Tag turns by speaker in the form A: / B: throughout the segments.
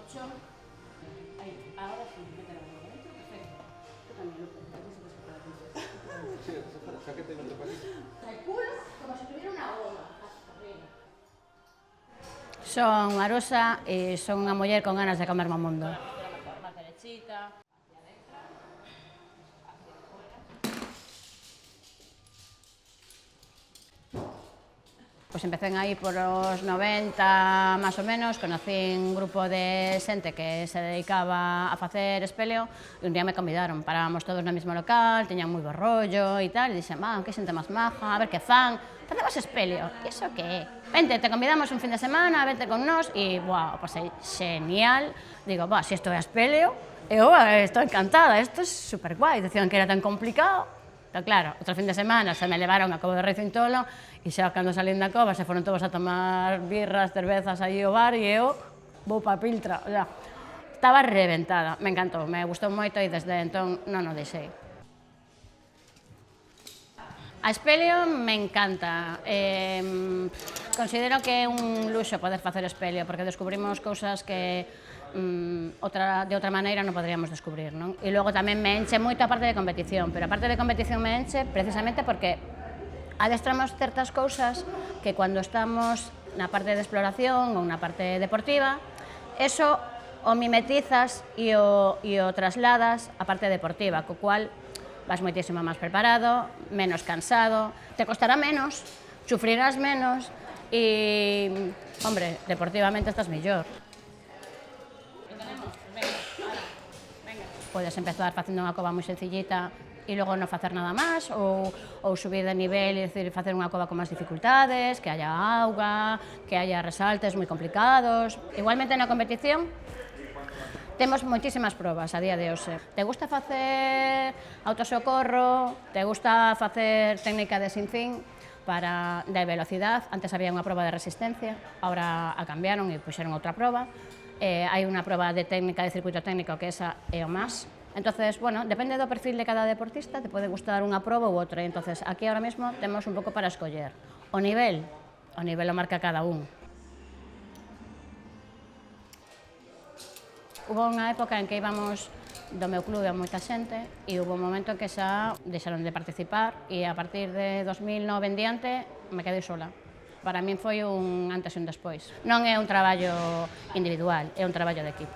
A: colchón. Ahí, ahora sí, meter la mano dentro, perfecto. Tú también, Lupe, aquí se te escapa la pinza.
B: Sí, sáquete en otro país.
A: El culo como si tuviera una bola. Son Marusa e son unha muller con ganas de comerme o mundo. Máis derechita. Pois empecé aí por os 90, máis ou menos, conocí un grupo de xente que se dedicaba a facer espeleo e un día me convidaron, parábamos todos no mesmo local, teñan moi bo rollo e tal, e dixen, que xente máis maja, a ver que fan, facemos espeleo, iso que é? Vente, te convidamos un fin de semana, vente con nós, e, o pasei genial, digo, se isto é espeleo, eu estou encantada, isto é super guai, decían que era tan complicado. Pero claro, outro fin de semana se me levaron a Cova de Rei Cintolo e xa cando salín da cova se foron todos a tomar birras, cervezas aí ao bar e eu vou pa Piltra, o sea, estaba reventada, me encantou, me gustou moito e desde entón non o deixei. A espeleo me encanta, considero que é un luxo poder facer espeleo porque descubrimos cousas que de outra maneira non poderíamos descubrir, non? E logo tamén me enche moito a parte de competición, pero a parte de competición me enche precisamente porque adestramos certas cousas que cando estamos na parte de exploración ou na parte deportiva, eso o mimetizas e o trasladas á parte deportiva, co cual vas moitísimo máis preparado, menos cansado, te costará menos, sufrirás menos e, hombre, deportivamente estás mellor. Podes empezar facendo unha cova moi sencillita e logo non facer nada máis, ou subir de nivel e facer unha cova con máis dificultades, que haya auga, que haya resaltes moi complicados. Igualmente na competición temos moitísimas probas a día de hoxe. Te gusta facer autosocorro, te gusta facer técnica de sinfín de velocidade, antes había unha proba de resistencia, agora a cambiaron e puxeron outra proba. Hai unha proba de técnica de circuito técnico que esa é o máis. Entonces, bueno, depende do perfil de cada deportista, te pode gustar unha proba ou outra. Entonces, aquí ahora mesmo temos un pouco para escoller. O nivel o marca cada un. Hubo unha época en que íbamos do meu clube a moita xente e hubo un momento en que xa deixaron de participar e a partir de 2009 en diante me quedei sola. Para min foi un antes e un despois. Non é un traballo individual, é un traballo de equipo.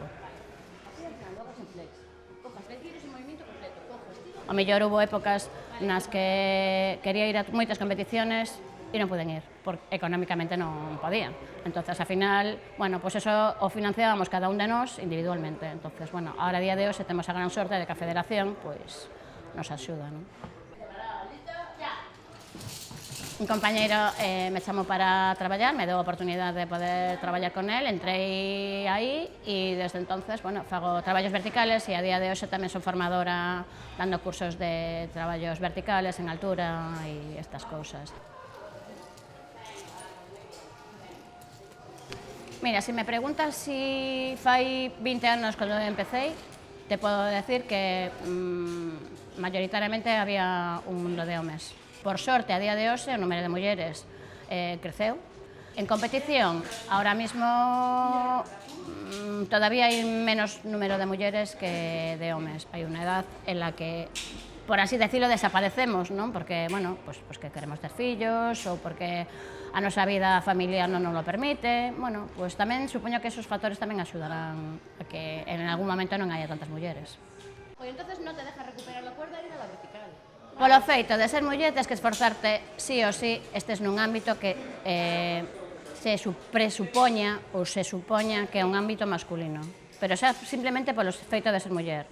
A: O mellor houve épocas nas que quería ir a moitas competiciones e non puden ir, porque económicamente non podía. Entonces, ao final, pois eso o financiábamos cada un de nós individualmente. Entonces, ahora a día de hoxe temos a gran sorte de que a Federación, pois, nos axuda, non? Un compañeiro me chamou para traballar, me deu a oportunidade de poder traballar con él, entrei aí e desde entonces, fago traballos verticales e a día de hoxe tamén son formadora dando cursos de traballos verticales en altura e estas cousas. Mira, se me preguntas si fai 20 anos cando empecé, te podo decir que mayoritariamente había un mundo de homes. Por sorte, a día de hoxe, o número de mulleres creceu. En competición, ahora mismo todavía hai menos número de mulleres que de homes. Hai unha edad en la que, por así decirlo, desaparecemos, non? Porque, pues que queremos ter fillos ou porque a nosa vida familiar non nos lo permite. Pues tamén supoño que esos factores tamén axudarán a que en algún momento non haya tantas mulleres. Pois entonces non te dejas recuperar la cuerda e ir a la vertical. Polo feito de ser muller, tens que esforzarte sí ou sí, estes nun ámbito que se presupoña ou se supoña que é un ámbito masculino. Pero xa simplemente polo feito de ser muller.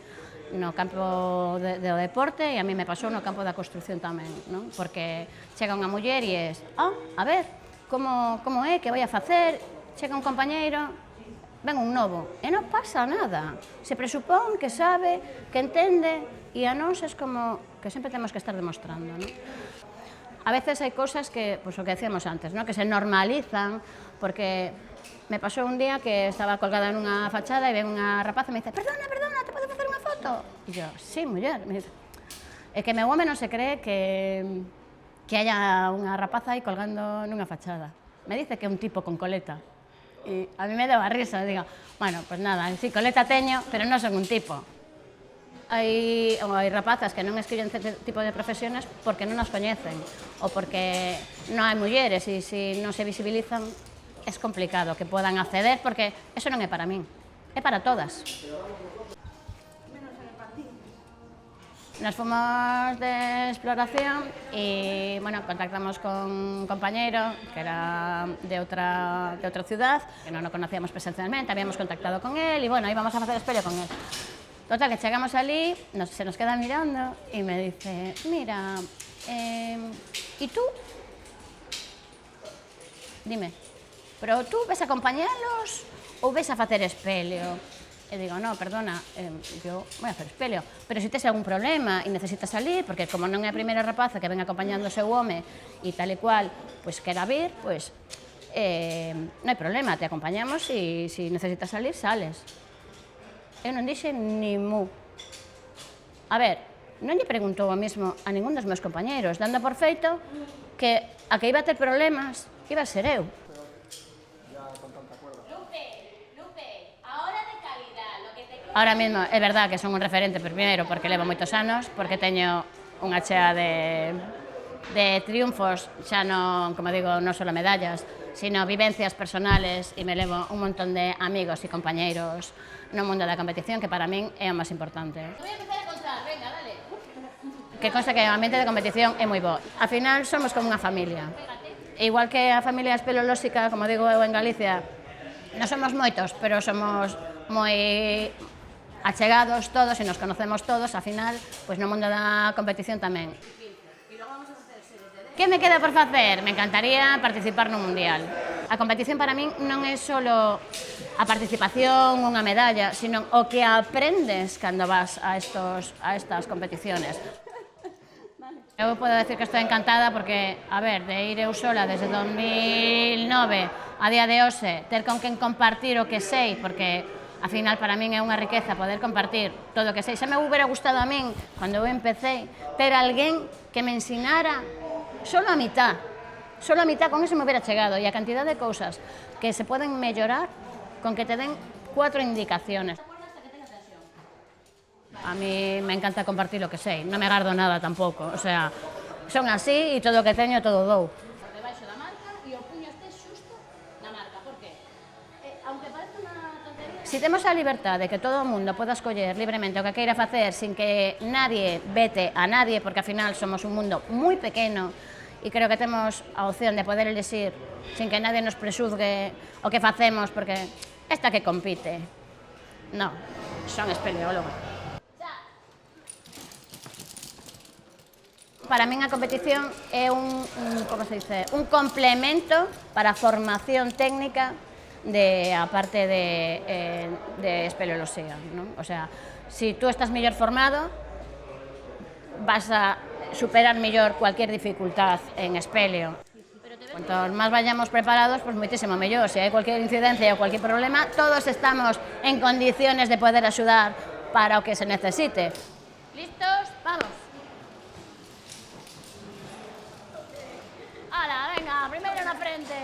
A: No campo do deporte e a mí me pasou no campo da construción tamén, non? Porque chega unha muller e es, a ver, como é, que vai a facer? Chega un compañeiro, ven un novo, e non pasa nada. Se presupón que sabe, que entende, e a nós é como que sempre temos que estar demostrando, non? A veces hai cousas que, pois o que decíamos antes, non? Que se normalizan, porque me pasou un día que estaba colgada nunha fachada e ven unha rapaza e me dice, perdona, te podo facer unha foto? E yo, sí, muller, me dice, é que meu home non se cree que haya unha rapaza aí colgando nunha fachada. Me dice que é un tipo con coleta. E a mí me daba risa, digo, bueno, pues nada, sí, coleta teño, pero non son un tipo. Hai rapazas que non escollen este tipo de profesiones porque non as coñecen ou porque non hai mulleres e se non se visibilizan é complicado que podan acceder porque eso non é para min, é para todas. Nos fomos de exploración e, bueno, contactamos con un compañero que era de outra ciudad, que non o conocíamos presencialmente, habíamos contactado con él e, bueno, íbamos a facer espello con él. Total, que chegamos ali, se nos queda mirando e me dice, mira, e tú? Dime, pero tú ves a acompañalos ou ves a facer espelio? E digo, no, perdona, yo voy a hacer espelio, pero se tes algún problema e necesitas salir, porque como non é a primeira rapaza que ven acompañando o seu home e tal e cual, pois quera vir, pois non hai problema, te acompañamos e se necesitas salir, sales. Eu non dixe ni mu. A ver, non lle preguntou o mesmo a ningún dos meus compañeros, dando por feito que a que iba a ter problemas iba a ser eu. Ahora mesmo é verdad que son un referente, primeiro, porque levo moitos anos, porque teño unha chea de triunfos, xa non, como digo, non só medallas, sino vivencias personales e me levo un montón de amigos e compañeiros no mundo da competición, que para min é o máis importante. Voy a empezar a contar, venga, dale. Que consta que o ambiente de competición é moi bo. Al final somos como unha familia. Igual que a familia espeleolóxica, como digo eu en Galicia, non somos moitos, pero somos moi achegados todos e nos conocemos todos, ao final, pois no mundo da competición tamén. Que me queda por facer? Me encantaría participar no Mundial. A competición para min non é só a participación, unha medalla, sino o que aprendes cando vas a estas competiciones. Eu podo decir que estou encantada porque, a ver, de ir eu sola desde 2009 a día de hoxe, ter con quen compartir o que sei, porque a final para min é unha riqueza poder compartir todo o que sei. Xa me hubiera gustado a min, cando eu empecé, ter alguén que me ensinara solo a mitad, con eso me hubiera chegado, e a cantidad de cousas que se poden mellorar con que te den 4 indicaciones. A mí me encanta compartir lo que sei, non me gardo nada tampouco, o sea, son así e todo o que teño todo dou. Debaixo da marca e o puño este xusto na marca, por qué? Aunque parece unha tontería... Si temos a liberdade que todo o mundo poda escoller libremente o que queira facer sin que nadie vete a nadie, porque ao final somos un mundo moi pequeno e creo que temos a opción de poder elixir sin que nadie nos prexuzgue o que facemos, porque esta que compite, non, son espeleólogas. Para min a competición é como se dice, un complemento para a formación técnica a parte de espeleoloxía, non? O sea, si tú estás mellor formado, vas a superar mellor cualquier dificultad en espeleo. Cuanto máis vayamos preparados, pues moitísimo mellor. Se hai cualquier incidencia ou cualquier problema, todos estamos en condiciones de poder axudar para o que se necesite. ¿Listos? Vamos. ¡Hala, venga! Primeiro na frente.